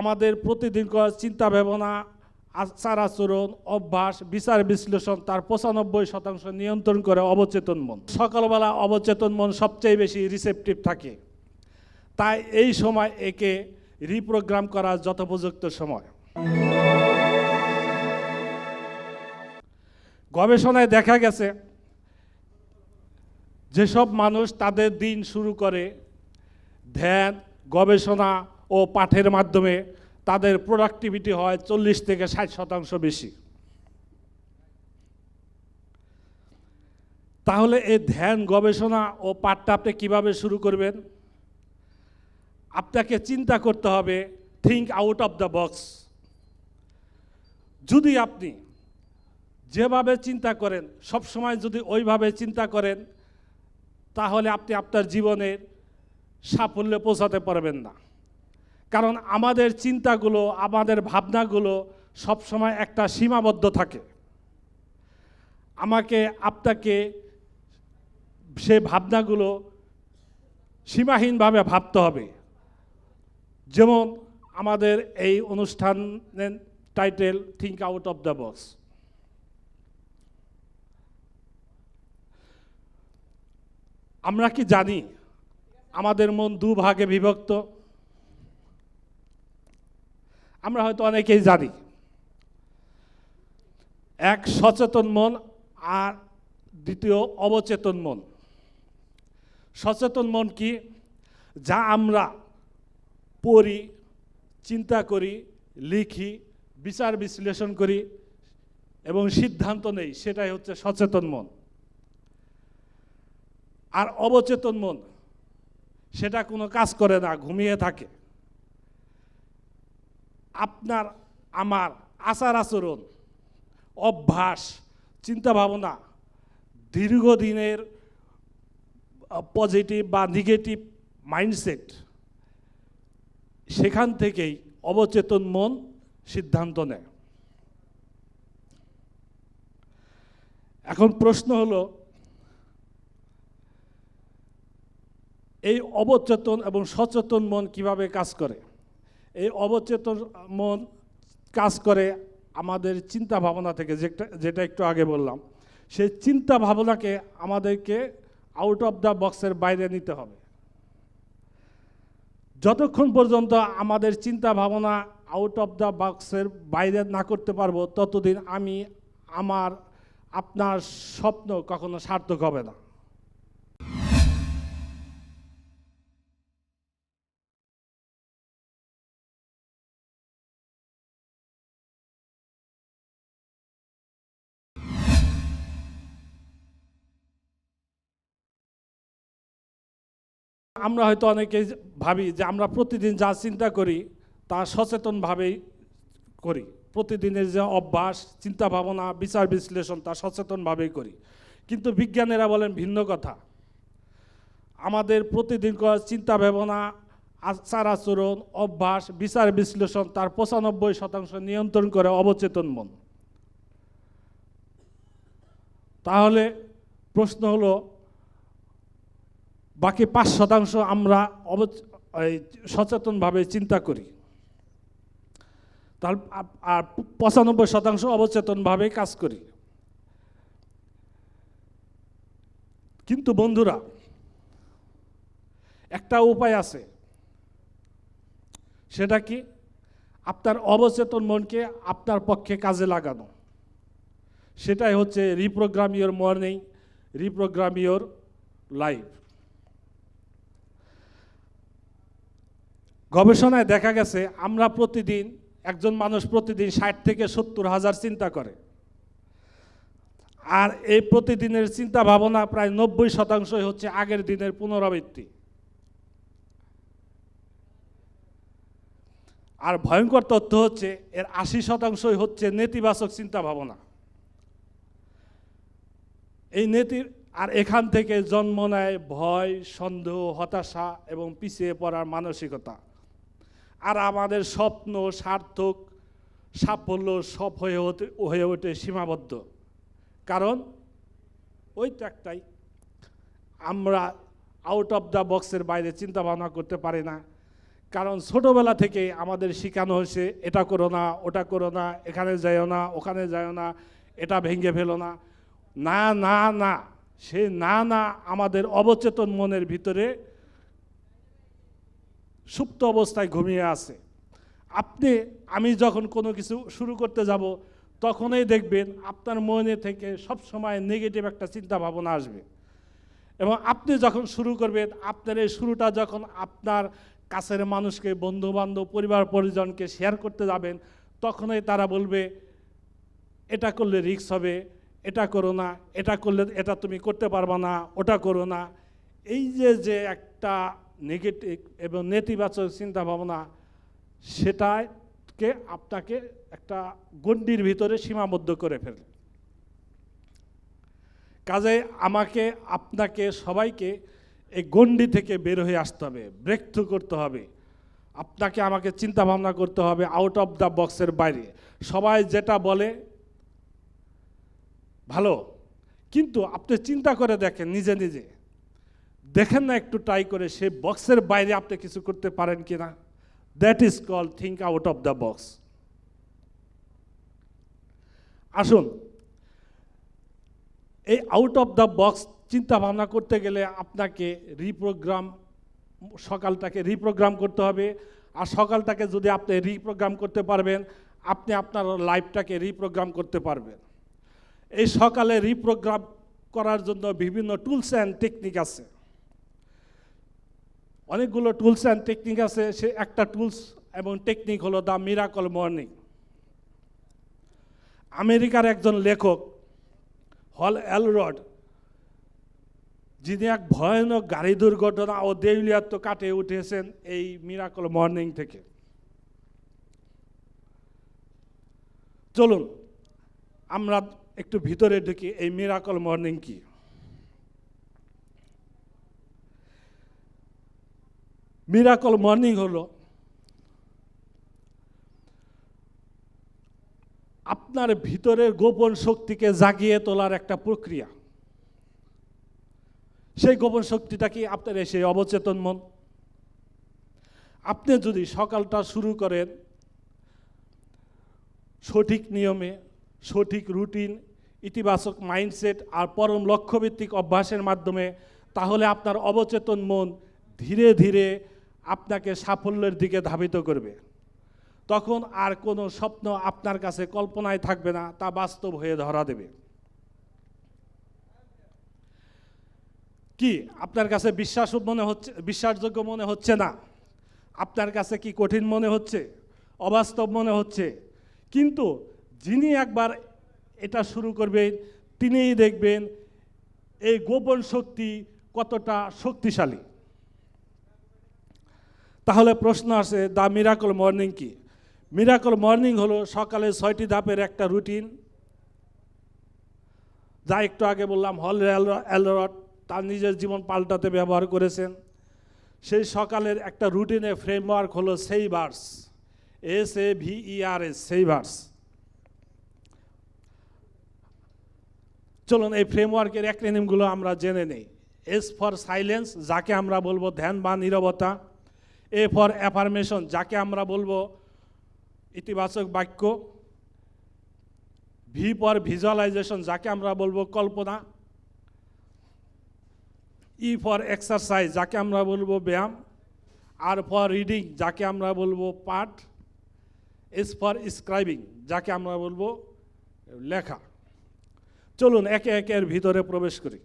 আমাদের প্রতিদিনকার চিন্তা ভাবনা, আচার আচরণ, অভ্যাস, বিচার বিশ্লেষণ তার 95% নিয়ন্ত্রণ করে অবচেতন মন। সকালবেলা অবচেতন মন সবচেয়ে বেশি রিসেপটিভ থাকে, তাই এই সময় একে রিপ্রোগ্রাম করার যথোপযুক্ত সময়। গবেষণায় দেখা গেছে যেসব মানুষ তাদের দিন শুরু করে ধ্যান, গবেষণা ও পাঠের মাধ্যমে, তাদের প্রোডাক্টিভিটি হয় 40 থেকে 60% বেশি। তাহলে এই ধ্যান, গবেষণা ও পাঠটা আপনি কীভাবে শুরু করবেন? আপনাকে চিন্তা করতে হবে, think out of the box. যদি আপনি যেভাবে চিন্তা করেন, সবসময় যদি ওইভাবে চিন্তা করেন, তাহলে আপনি আপনার জীবনের সাফল্যে পৌঁছাতে পারবেন না। কারণ আমাদের চিন্তাগুলো, আমাদের ভাবনাগুলো সবসময় একটা সীমাবদ্ধ থাকে। আমাকে আপনাকে সে ভাবনাগুলো সীমাহীনভাবে ভাবতে হবে। যেমন আমাদের এই অনুষ্ঠানের title think out of the box. আমরা কি জানি আমাদের মন দুভাগে বিভক্ত? আমরা হয়তো অনেকেই জানি। এক সচেতন মন আর দ্বিতীয় অবচেতন মন। সচেতন মন কি? যা আমরা পড়ি, চিন্তা করি, লিখি, বিচার বিশ্লেষণ করি এবং সিদ্ধান্ত নেই, সেটাই হচ্ছে সচেতন মন। আর অবচেতন মন, সেটা কোনো কাজ করে না, ঘুমিয়ে থাকে। আপনার আমার আচার আচরণ, অভ্যাস, চিন্তা ভাবনা, দীর্ঘদিনের পজিটিভ বা নেগেটিভ মাইন্ডসেট, সেখান থেকেই অবচেতন মন সিদ্ধান্ত নেয়। এখন প্রশ্ন হলো, এই অবচেতন এবং সচেতন মন কিভাবে কাজ করে? এই অবচেতন মন কাজ করে আমাদের চিন্তা ভাবনা থেকে, যেটা একটু আগে বললাম। সেই চিন্তা ভাবনাকে আমাদেরকে আউট অফ দ্য বক্সের বাইরে নিতে হবে। যতক্ষণ পর্যন্ত আমাদের চিন্তা ভাবনা আউট অফ দ্য বক্সের বাইরে না করতে পারবো, ততদিন আপনার স্বপ্ন কখনো সার্থক হবে না। আমরা হয়তো অনেকে ভাবি যে আমরা প্রতিদিন যা চিন্তা করি তা সচেতনভাবেই করি। প্রতিদিনের যে অভ্যাস, চিন্তা ভাবনা, বিচার বিশ্লেষণ তা সচেতনভাবেই করি। কিন্তু বিজ্ঞানীরা বলেন ভিন্ন কথা। আমাদের প্রতিদিনকার চিন্তা ভাবনা, আচার আচরণ, অভ্যাস, বিচার বিশ্লেষণ তার 95% নিয়ন্ত্রণ করে অবচেতন মন। তাহলে প্রশ্ন হলো, বাকি 5% আমরা সচেতনভাবে চিন্তা করি, তার আর 95% অবচেতনভাবে কাজ করি। কিন্তু বন্ধুরা, একটা উপায় আছে। সেটা কি? আপনার অবচেতন মনকে আপনার পক্ষে কাজে লাগানো। সেটাই হচ্ছে reprogramme your morning, reprogramme your life. গবেষণায় দেখা গেছে একজন মানুষ প্রতিদিন 60 থেকে 70 হাজার চিন্তা করে। আর এই প্রতিদিনের চিন্তা ভাবনা প্রায় 90% হচ্ছে আগের দিনের পুনরাবৃত্তি। আর ভয়ঙ্কর তথ্য হচ্ছে এর 80% হচ্ছে নেতিবাচক চিন্তা ভাবনা। আর এখান থেকে জন্ম নেয় ভয়, সন্দেহ, হতাশা এবং পিছিয়ে পড়ার মানসিকতা। আর আমাদের স্বপ্ন, সার্থক, সাফল্য সব হয়ে ওঠে সীমাবদ্ধ। কারণ ওই তো একটাই, আমরা আউট অফ দ্য বক্সের বাইরে চিন্তা ভাবনা করতে পারি না। কারণ ছোটোবেলা থেকে আমাদের শেখানো হয়েছে এটা করো না, ওটা করো না, এখানে যাইও না, ওখানে যাইও না, এটা ভেঙে ফেলো না, না না না। সে না না আমাদের অবচেতন মনের ভিতরে সুপ্ত অবস্থায় ঘুমিয়ে আছে। আমি যখন কোনো কিছু শুরু করতে যাব তখনই দেখবেন আপনার মনে থেকে সবসময় নেগেটিভ একটা চিন্তা ভাবনা আসবে, এবং আপনি যখন শুরু করবেন, আপনার এই শুরুটা যখন আপনার কাছের মানুষকে, বন্ধুবান্ধব, পরিবার পরিজনকে শেয়ার করতে যাবেন, তখনই তারা বলবে এটা করলে রিস্ক হবে, এটা করো না, এটা করলে এটা তুমি করতে পারবা না, ওটা করো না। এই যে একটা নেগেটিভ এবং নেতিবাচক চিন্তা ভাবনা, সেটাকে আপনাকে একটা গণ্ডির ভিতরে সীমাবদ্ধ করে ফেলে। কাজে আপনাকে সবাইকে এই গণ্ডি থেকে বের হয়ে আসতে হবে, ব্রেক থ্রু করতে হবে। আমাকে চিন্তা ভাবনা করতে হবে আউট অফ দ্য বক্সের বাইরে। সবাই যেটা বলে ভালো, কিন্তু আপনি চিন্তা করে দেখেন, নিজে নিজে দেখেন না, একটু ট্রাই করে সে বক্সের বাইরে আপনি কিছু করতে পারেন কিনা। That is call think out of the box. আসুন, এই আউট অফ দ্য বক্স চিন্তা ভাবনা করতে গেলে আপনাকে সকালটাকে রিপ্রোগ্রাম করতে হবে। আর সকালটাকে যদি আপনি রিপ্রোগ্রাম করতে পারবেন, আপনি আপনার লাইফটাকে রিপ্রোগ্রাম করতে পারবেন। এই সকালে রিপ্রোগ্রাম করার জন্য বিভিন্ন টুলস অ্যান্ড টেকনিক আছে, অনেকগুলো টুলস অ্যান্ড টেকনিক আছে। সে একটা টুলস এবং টেকনিক হলো দ্য মিরাকল মর্নিং। আমেরিকার একজন লেখক হল এলরড, যিনি এক ভয়ানক গাড়ি দুর্ঘটনা ও দেউলিয়াত্ব কাটিয়ে উঠেছেন এই মিরাকল মর্নিং থেকে। চলুন আমরা একটু ভিতরে ঢুকি, এই মিরাকল মর্নিং কি। মিরাকল মর্নিং হলো আপনার ভিতরের গোপন শক্তিকে জাগিয়ে তোলার একটা প্রক্রিয়া। সেই গোপন শক্তিটা কি? আপনার সেই অবচেতন মন। আপনি যদি সকালটা শুরু করেন সঠিক নিয়মে, সঠিক রুটিন, ইতিবাচক মাইন্ডসেট আর পরম লক্ষ্যভিত্তিক অভ্যাসের মাধ্যমে, তাহলে আপনার অবচেতন মন ধীরে ধীরে আপনাকে সাফল্যের দিকে ধাবিত করবে। তখন আর কোনো স্বপ্ন আপনার কাছে কল্পনায় থাকবে না, তা বাস্তব হয়ে ধরা দেবে। কি আপনার কাছে বিশ্বাসযোগ্য মনে হচ্ছে না? আপনার কাছে কি কঠিন মনে হচ্ছে, অবাস্তব মনে হচ্ছে? কিন্তু যিনি একবার এটা শুরু করবেন, তিনিই দেখবেন এই গোপন শক্তি কতটা শক্তিশালী। তাহলে প্রশ্ন আসে, দ্য মিরাকল মর্নিং কি? মিরাকল মর্নিং হলো সকালে 6টি ধাপের একটা রুটিন, যা একটু আগে বললাম হল এলরড তার নিজের জীবন পাল্টাতে ব্যবহার করেছেন। সেই সকালের একটা রুটিনের ফ্রেমওয়ার্ক হলো সেইভার্স, SAVERS, সেইভার্স। চলুন এই ফ্রেমওয়ার্কের অ্যাক্রোনিমগুলো আমরা জেনে নেই। S ফর সাইলেন্স, যাকে আমরা বলবো ধ্যান বা নীরবতা। A ফর অ্যাফার্মেশন, যাকে আমরা বলবো ইতিবাচক বাক্য। V ফর ভিজুয়ালাইজেশন, যাকে আমরা বলবো কল্পনা। E ফর এক্সারসাইজ, যাকে আমরা বলবো ব্যায়াম। R ফর রিডিং, যাকে আমরা বলবো পাঠ। S ফর স্ক্রাইবিং, যাকে আমরা বলবো লেখা। চলুন একে একে এর ভিতরে প্রবেশ করি।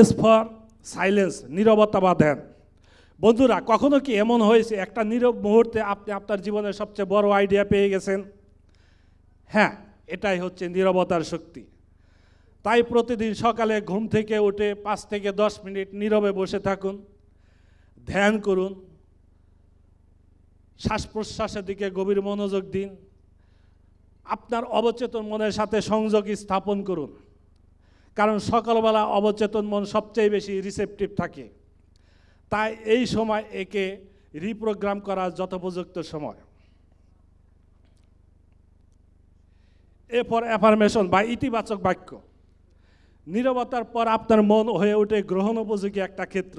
S ফর সাইলেন্স, নীরবতা বা ধ্যান। বন্ধুরা, কখনো কি এমন হয়েছে একটা নীরব মুহূর্তে আপনি আপনার জীবনের সবচেয়ে বড় আইডিয়া পেয়ে গেছেন? হ্যাঁ, এটাই হচ্ছে নীরবতার শক্তি। তাই প্রতিদিন সকালে ঘুম থেকে উঠে 5 থেকে 10 মিনিট নীরবে বসে থাকুন, ধ্যান করুন, শ্বাস প্রশ্বাসের দিকে গভীর মনোযোগ দিন, আপনার অবচেতন মনের সাথে সংযোগ স্থাপন করুন। কারণ সকালবেলা অবচেতন মন সবচেয়ে বেশি রিসেপটিভ থাকে, তাই এই সময় একে রিপ্রোগ্রাম করার যথোপযুক্ত সময়। এ ফর অ্যাফার্মেশন বা ইতিবাচক বাক্য। নীরবতার পর আপনার মন হয়ে ওঠে গ্রহণ উপযোগী একটা ক্ষেত্র।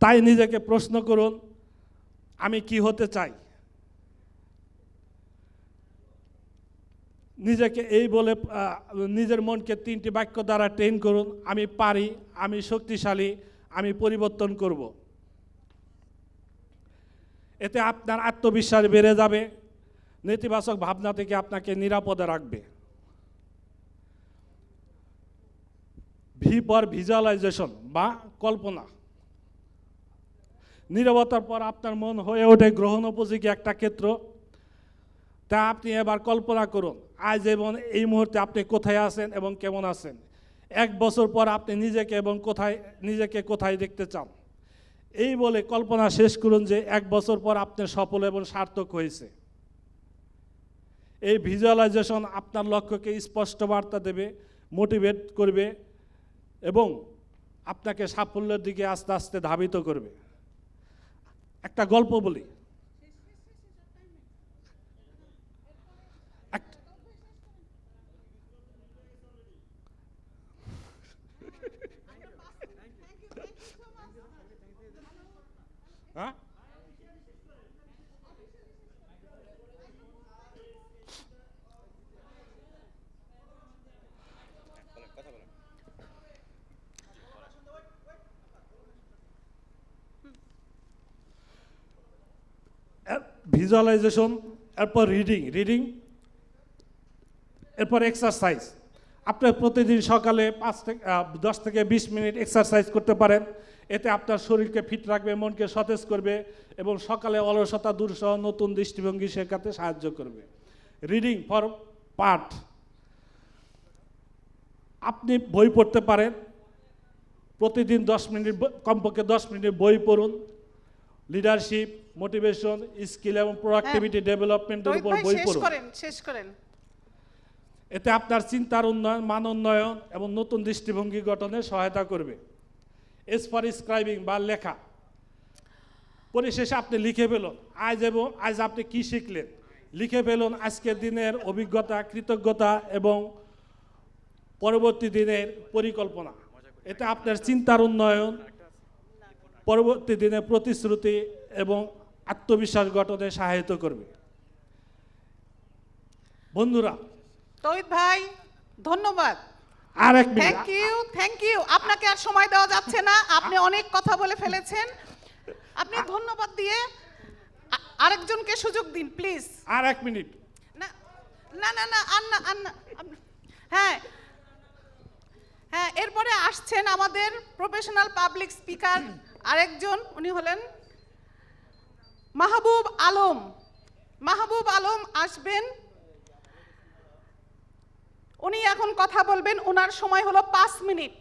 তাই নিজেকে প্রশ্ন করুন, আমি কি হতে চাই। নিজেকে এই বলে নিজের মনকে 3টি বাক্য দ্বারা ট্রেন করুন, আমি পারি, আমি শক্তিশালী, আমি পরিবর্তন করব। এতে আপনার আত্মবিশ্বাস বেড়ে যাবে, নেতিবাচক ভাবনা থেকে আপনাকে নিরাপদে রাখবে। ভি ফর ভিজুয়ালাইজেশন বা কল্পনা। নীরবতার পর আপনার মন হয়ে ওঠে গ্রহণ উপযোগী একটা ক্ষেত্র। তা আপনি এবার কল্পনা করুন, আজ এবং এই মুহূর্তে আপনি কোথায় আছেন এবং কেমন আছেন। 1 বছর পর আপনি নিজেকে কোথায় দেখতে চান। এই বলে কল্পনা শেষ করুন যে 1 বছর পর আপনি সফল এবং সার্থক হয়েছে। এই ভিজুয়ালাইজেশন আপনার লক্ষ্যকে স্পষ্ট বার্তা দেবে, মোটিভেট করবে এবং আপনাকে সাফল্যের দিকে আস্তে আস্তে ধাবিত করবে। একটা গল্প বলি। হ্যাঁ, ভিজুয়ালাইজেশন, এরপর রিডিং, এরপর এক্সারসাইজ। আপনি প্রতিদিন সকালে 10 থেকে 20 মিনিট এক্সারসাইজ করতে পারেন। এতে আপনার শরীরকে ফিট রাখবে, মনকে সতেজ করবে এবং সকালে অলসতা দূর সহ নতুন দৃষ্টিভঙ্গি শেখাতে সাহায্য করবে। রিডিং ফর পাঠ। আপনি বই পড়তে পারেন, প্রতিদিন 10 মিনিট, কমপক্ষে 10 মিনিট বই পড়ুন। লিডারশিপ, মোটিভেশন, স্কিল এবং প্রোডাক্টিভিটি ডেভেলপমেন্টের উপর বই পড়ুন। শেষ করেন। এতে আপনার চিন্তার উন্নয়ন, মান উন্নয়ন এবং নতুন দৃষ্টিভঙ্গি গঠনে সহায়তা করবে। এস ফর স্ক্রাইবিং বা লেখা। পরিশেষে আপনি লিখে ফেলুন আজ আপনি কি শিখলেন। লিখে ফেলুন আজকের দিনের অভিজ্ঞতা, কৃতজ্ঞতা এবং পরবর্তী দিনের পরিকল্পনা। এতে আপনার চিন্তার উন্নয়ন, পরবর্তী দিনের প্রতিশ্রুতি এবং আত্মবিশ্বাস গঠনে সহায়তা করবে। বন্ধুরা, তৌহিদ ভাই ধন্যবাদ। আর এক মিনিট। Thank you. আপনাকে আর সময় দেওয়া যাচ্ছে না, আপনি অনেক কথা বলে ফেলেছেন। আপনি ধন্যবাদ দিয়ে আরেকজনকে সুযোগ দিন প্লিজ। R 1 minute. না না না না আর না। হ্যাঁ হ্যাঁ, এরপরে আসছেন আমাদের প্রফেশনাল পাবলিক স্পিকার আরেকজন, উনি হলেন মাহবুব আলম। মাহবুব আলম আসবেন, উনি এখন কথা বলবেন। ওনার সময় হলো 5 মিনিট।